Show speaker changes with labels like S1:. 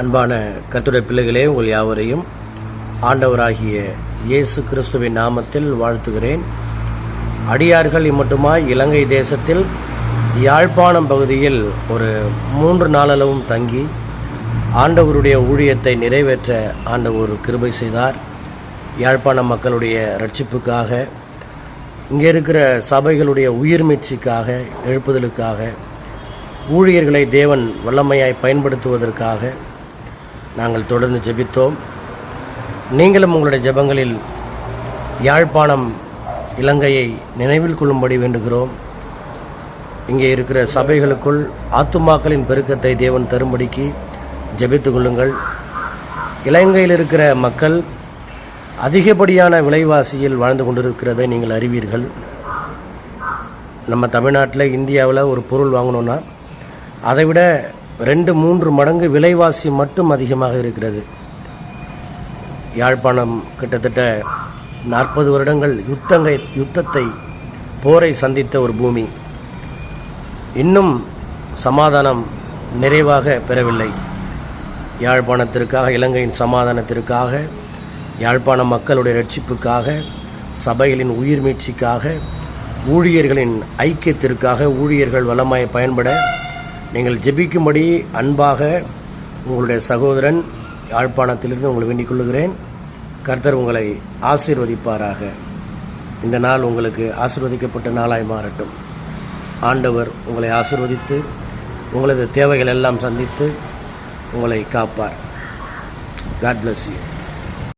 S1: அன்பான கர்த்தருடைய பிள்ளைகளே, உங்கள் யாவரையும் ஆண்டவராகிய இயேசு கிறிஸ்துவின் நாமத்தில் வாழ்த்துகிறேன். அடியார்கள் இம்மட்டுமாய் இலங்கை தேசத்தில் யாழ்ப்பாணம் பகுதியில் ஒரு 3 நாளளவும் தங்கி ஆண்டவருடைய ஊழியத்தை நிறைவேற்ற ஆண்டவர் கிருபை செய்தார். யாழ்ப்பாண மக்களுடைய இரட்சிப்புக்காக, இங்கே இருக்கிற சபைகளுடைய உயிர் மீட்சிக்காக, எழுப்புதலுக்காக, ஊழியர்களை தேவன் வல்லமையாய் பயன்படுத்துவதற்காக நாங்கள் தொடர்ந்து ஜெபித்தோம். நீங்களும் உங்களுடைய ஜெபங்களில் யாழ்ப்பாணம் இலங்கையை நினைவில் கொள்ளும்படி வேண்டுகிறோம். இங்கே இருக்கிற சபைகளுக்குள் ஆத்துமாக்களின் பெருக்கத்தை தேவன் தரும்படிக்கு ஜெபித்து கொள்ளுங்கள். இலங்கையில் இருக்கிற மக்கள் அதிகப்படியான விலைவாசியில் வாழ்ந்து கொண்டிருக்கிறதை நீங்கள் அறிவீர்கள். நம்ம தமிழ்நாட்டில், இந்தியாவில் ஒரு பொருள் வாங்கணுன்னா அதைவிட 2-3 மடங்கு விலைவாசி மட்டும் அதிகமாக இருக்கிறது. யாழ்ப்பாணம் கிட்டத்தட்ட 40 வருடங்கள் யுத்தத்தை போரை சந்தித்த ஒரு பூமி. இன்னும் சமாதானம் நிறைவாக பெறவில்லை. யாழ்ப்பாணத்திற்காக, இலங்கையின் சமாதானத்திற்காக, யாழ்ப்பாண மக்களுடைய ரட்சிப்புக்காக, சபைகளின் உயிர் மீட்சிக்காக, ஊழியர்களின் ஐக்கியத்திற்காக, ஊழியர்கள் வல்லமாய் பயன்பட நீங்கள் ஜெபிக்கும்படி அன்பாக உங்களுடைய சகோதரன் யாழ்ப்பாணத்திலிருந்து உங்களை வேண்டிக் கொள்ளுகிறேன். கர்த்தர் உங்களை ஆசீர்வதிப்பாராக. இந்த நாள் உங்களுக்கு ஆசீர்வதிக்கப்பட்ட நாளாய் மாறட்டும். ஆண்டவர் உங்களை ஆசீர்வதித்து உங்களது தேவைகள் எல்லாம் சந்தித்து உங்களை காப்பார். God bless you.